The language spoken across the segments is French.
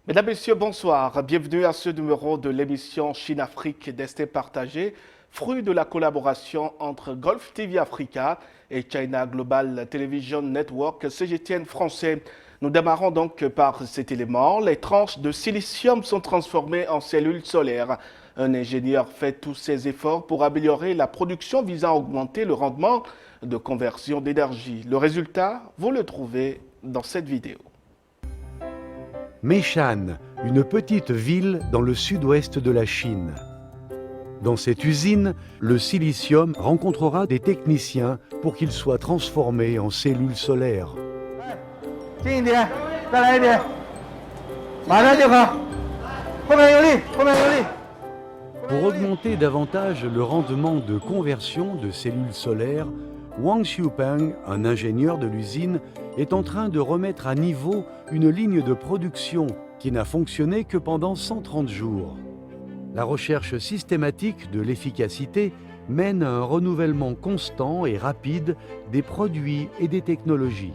Mesdames, Messieurs, bonsoir. Bienvenue à ce numéro de l'émission Chine-Afrique Destin partagé, fruit de la collaboration entre Gulf TV Africa et China Global Television Network, CGTN français. Nous démarrons donc par cet élément. Les tranches de silicium sont transformées en cellules solaires. Un ingénieur fait tous ses efforts pour améliorer la production visant à augmenter le rendement de conversion d'énergie. Le résultat, vous le trouvez dans cette vidéo. Meishan, une petite ville dans le sud-ouest de la Chine. Dans cette usine, le silicium rencontrera des techniciens pour qu'il soit transformé en cellules solaires. Pour augmenter davantage le rendement de conversion de cellules solaires, Wang Xiupeng, un ingénieur de l'usine, est en train de remettre à niveau une ligne de production qui n'a fonctionné que pendant 130 jours. La recherche systématique de l'efficacité mène à un renouvellement constant et rapide des produits et des technologies.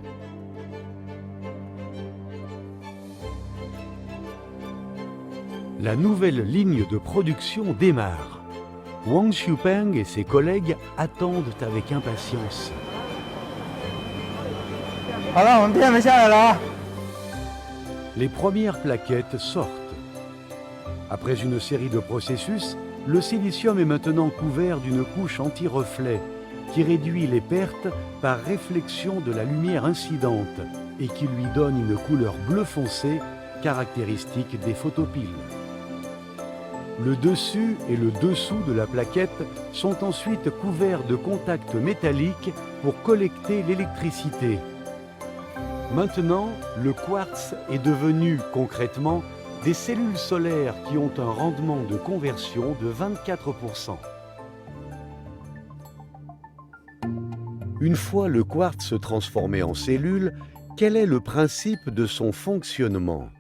La nouvelle ligne de production démarre. Wang Xiupeng et ses collègues attendent avec impatience. Les premières plaquettes sortent. Après une série de processus, le silicium est maintenant couvert d'une couche anti-reflet qui réduit les pertes par réflexion de la lumière incidente et qui lui donne une couleur bleu foncé caractéristique des photopiles. Le dessus et le dessous de la plaquette sont ensuite couverts de contacts métalliques pour collecter l'électricité. Maintenant, le quartz est devenu concrètement des cellules solaires qui ont un rendement de conversion de 24%. Une fois le quartz transformé en cellules, quel est le principe de son fonctionnement?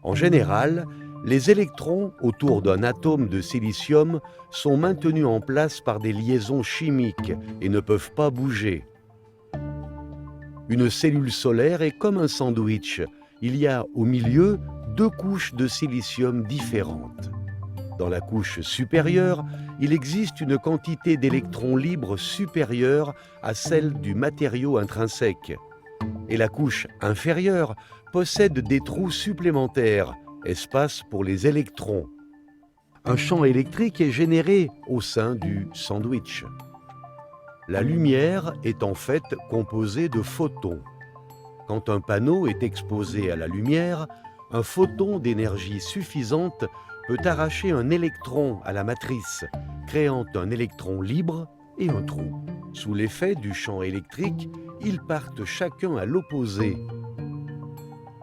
En général, les électrons autour d'un atome de silicium sont maintenus en place par des liaisons chimiques et ne peuvent pas bouger. Une cellule solaire est comme un sandwich. Il y a au milieu deux couches de silicium différentes. Dans la couche supérieure, il existe une quantité d'électrons libres supérieure à celle du matériau intrinsèque. Et la couche inférieure possède des trous supplémentaires, espace pour les électrons. Un champ électrique est généré au sein du sandwich. La lumière est en fait composée de photons. Quand un panneau est exposé à la lumière, un photon d'énergie suffisante peut arracher un électron à la matrice, créant un électron libre et un trou. Sous l'effet du champ électrique, ils partent chacun à l'opposé.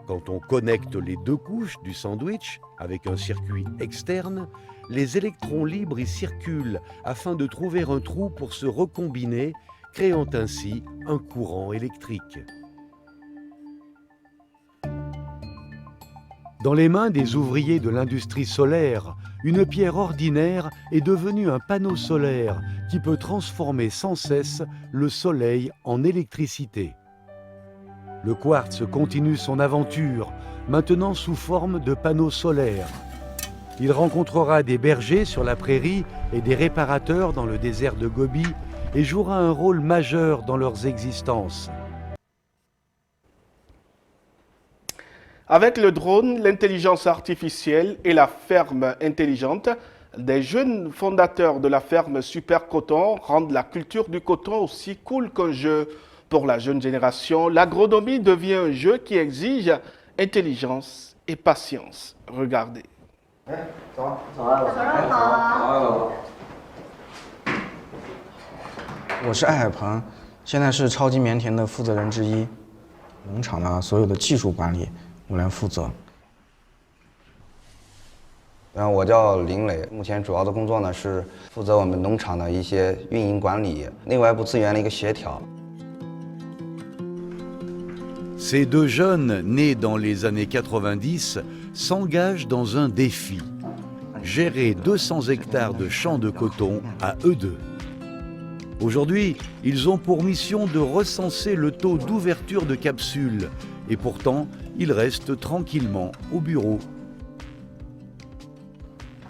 Quand on connecte les deux couches du sandwich avec un circuit externe, les électrons libres y circulent afin de trouver un trou pour se recombiner, créant ainsi un courant électrique. Dans les mains des ouvriers de l'industrie solaire, une pierre ordinaire est devenue un panneau solaire qui peut transformer sans cesse le soleil en électricité. Le quartz continue son aventure, maintenant sous forme de panneaux solaires. Il rencontrera des bergers sur la prairie et des réparateurs dans le désert de Gobi et jouera un rôle majeur dans leurs existences. Avec le drone, l'intelligence artificielle et la ferme intelligente, des jeunes fondateurs de la ferme Super Coton rendent la culture du coton aussi cool qu'un jeu. Pour la jeune génération, l'agronomie devient un jeu qui exige intelligence et patience. Regardez. 我是艾海鹏，现在是超级棉田的负责人之一。农场呢，所有的技术管理我来负责。我叫林磊，目前主要的工作呢是负责我们农场的一些运营管理、内外部资源的一个协调。 Ces deux jeunes, nés dans les années 90, s'engagent dans un défi. Gérer 200 hectares de champs de coton à eux deux. Aujourd'hui, ils ont pour mission de recenser le taux d'ouverture de capsules et pourtant, ils restent tranquillement au bureau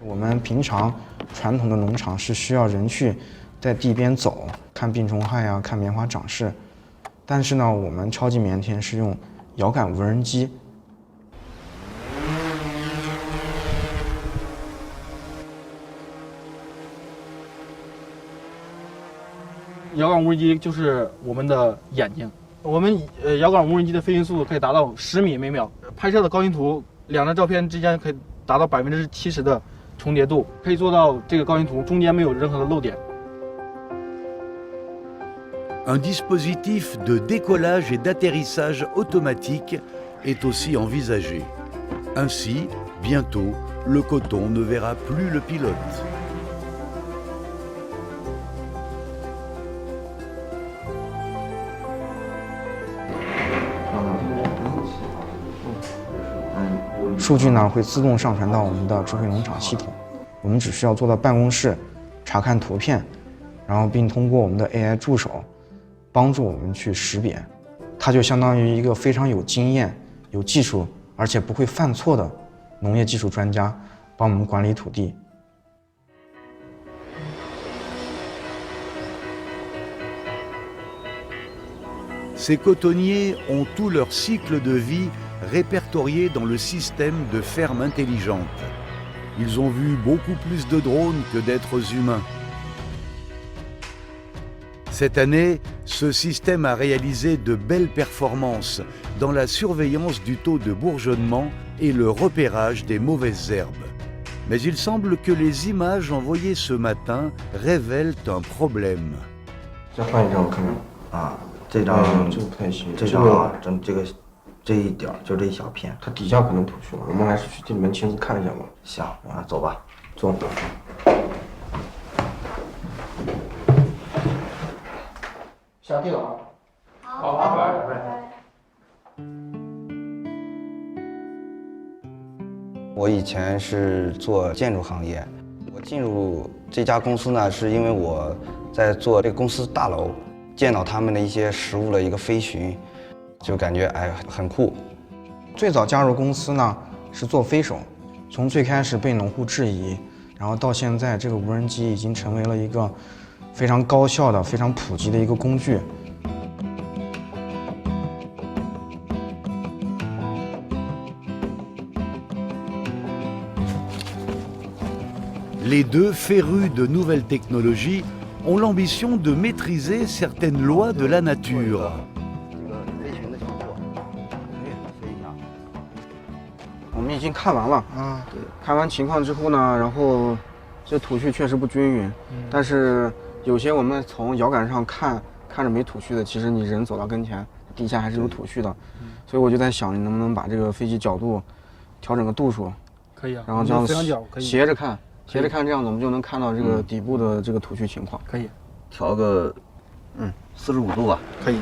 我们平常传统的农场是需要人去在地边走，看病虫害啊，看棉花长势。但是呢，我们超级棉田是用遥感无人机。遥感无人机就是我们的眼睛。我们遥感无人机的飞行速度可以达到10米每秒，拍摄的高清图两张照片之间可以达到70%的重叠度，可以做到这个高清图中间没有任何的漏点。Un dispositif de décollage et d'atterrissage automatique est aussi envisagé. Ainsi, bientôt, le coton ne verra plus le pilote. « 数据呢会自动上传到我们的智慧农场系统，我们只需要坐到办公室，查看图片，然后并通过我们的 AI 助手，帮助我们去识别。它就相当于一个非常有经验、有技术，而且不会犯错的农业技术专家，帮我们管理土地。” Ces cotonniers ont tout leur cycle de vie répertorié dans le système de ferme intelligente. Ils ont vu beaucoup plus de drones que d'êtres humains. Cette année, ce système a réalisé de belles performances dans la surveillance du taux de bourgeonnement et le repérage des mauvaises herbes. Mais il semble que les images envoyées ce matin révèlent un problème. 再换一张我看看。啊，这张这个不太行，这张啊，这一点就这一小片。它底下可能土区了，我们还是去进门亲自看一下吧。行，啊，走吧，走。下地了啊。好，拜拜。我以前是做建筑行业，我进入这家公司呢，是因为我在做这个公司大楼，见到他们的一些实物的一个飞行，就感觉哎很酷。最早加入公司呢是做飞手，从最开始被农户质疑，然后到现在这个无人机已经成为了一个非常高效的、非常普及的一个工具。Les deux férus de nouvelles technologies ont l'ambition de maîtriser certaines lois de la nature. 我们已经看完了啊，对，看完情况之后呢，然后这土序确实不均匀，但是有些我们从遥感上看着没土序的，其实你人走到跟前，地下还是有土序的，所以我就在想，你能不能把这个飞机角度调整个度数，可以啊，然后这样飞行角可以斜着看，这样子我们就能看到这个底部的这个土序情况。可以，调个45度吧。可以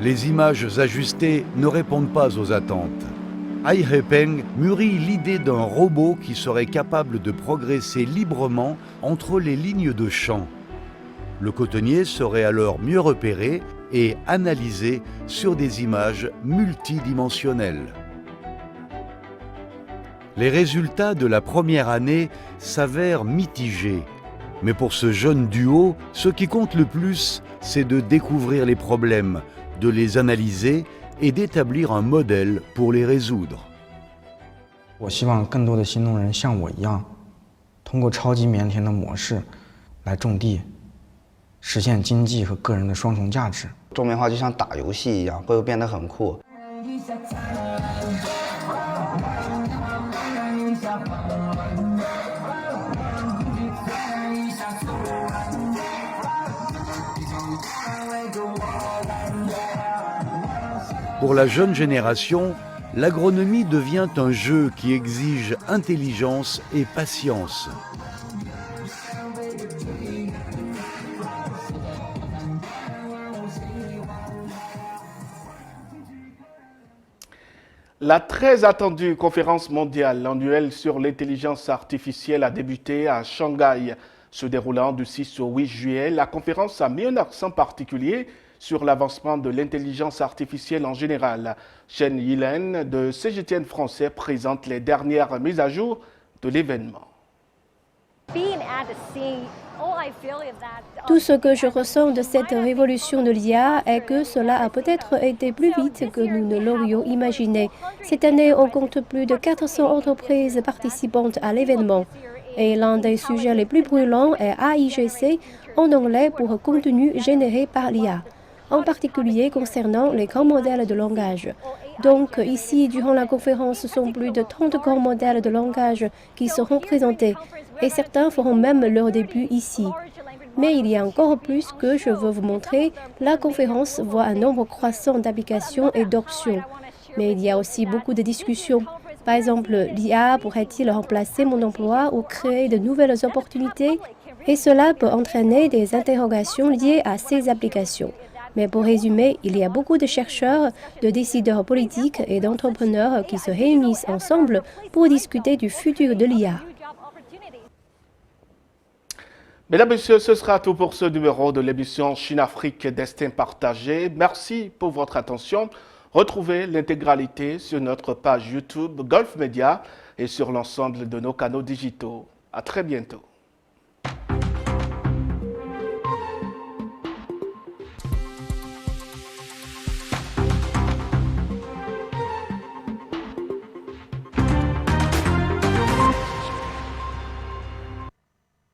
，Les images ajustées ne répondent pas aux attentes. Ai Hepeng mûrit l'idée d'un robot qui serait capable de progresser librement entre les lignes de champ. Le cotonnier serait alors mieux repéré et analysé sur des images multidimensionnelles. Les résultats de la première année s'avèrent mitigés. Mais pour ce jeune duo, ce qui compte le plus, c'est de découvrir les problèmes, de les analyser et d'établir un modèle pour les résoudre. 我希望更多的新农人像我一样，通过超级棉田的模式来种地，实现经济和个人的双重价值。种棉花就像打游戏一样，会变得很酷。Pour la jeune génération, l'agronomie devient un jeu qui exige intelligence et patience. La très attendue conférence mondiale annuelle sur l'intelligence artificielle a débuté à Shanghai. Se déroulant du 6 au 8 juillet, la conférence a mis un accent particulier sur l'avancement de l'intelligence artificielle en général. Chen Yilen de CGTN français présente les dernières mises à jour de l'événement. Tout ce que je ressens de cette révolution de l'IA est que cela a peut-être été plus vite que nous ne l'aurions imaginé. Cette année, on compte plus de 400 entreprises participantes à l'événement. Et l'un des sujets les plus brûlants est AIGC, en anglais pour contenu généré par l'IA, en particulier concernant les grands modèles de langage. Donc ici, durant la conférence, ce sont plus de 30 grands modèles de langage qui seront présentés et certains feront même leur début ici. Mais il y a encore plus que je veux vous montrer. La conférence voit un nombre croissant d'applications et d'options. Mais il y a aussi beaucoup de discussions. Par exemple, l'IA pourrait-il remplacer mon emploi ou créer de nouvelles opportunités? Et cela peut entraîner des interrogations liées à ces applications. Mais pour résumer, il y a beaucoup de chercheurs, de décideurs politiques et d'entrepreneurs qui se réunissent ensemble pour discuter du futur de l'IA. Mesdames et messieurs, ce sera tout pour ce numéro de l'émission Chine-Afrique Destin partagé. Merci pour votre attention. Retrouvez l'intégralité sur notre page YouTube Golf Media et sur l'ensemble de nos canaux digitaux. À très bientôt.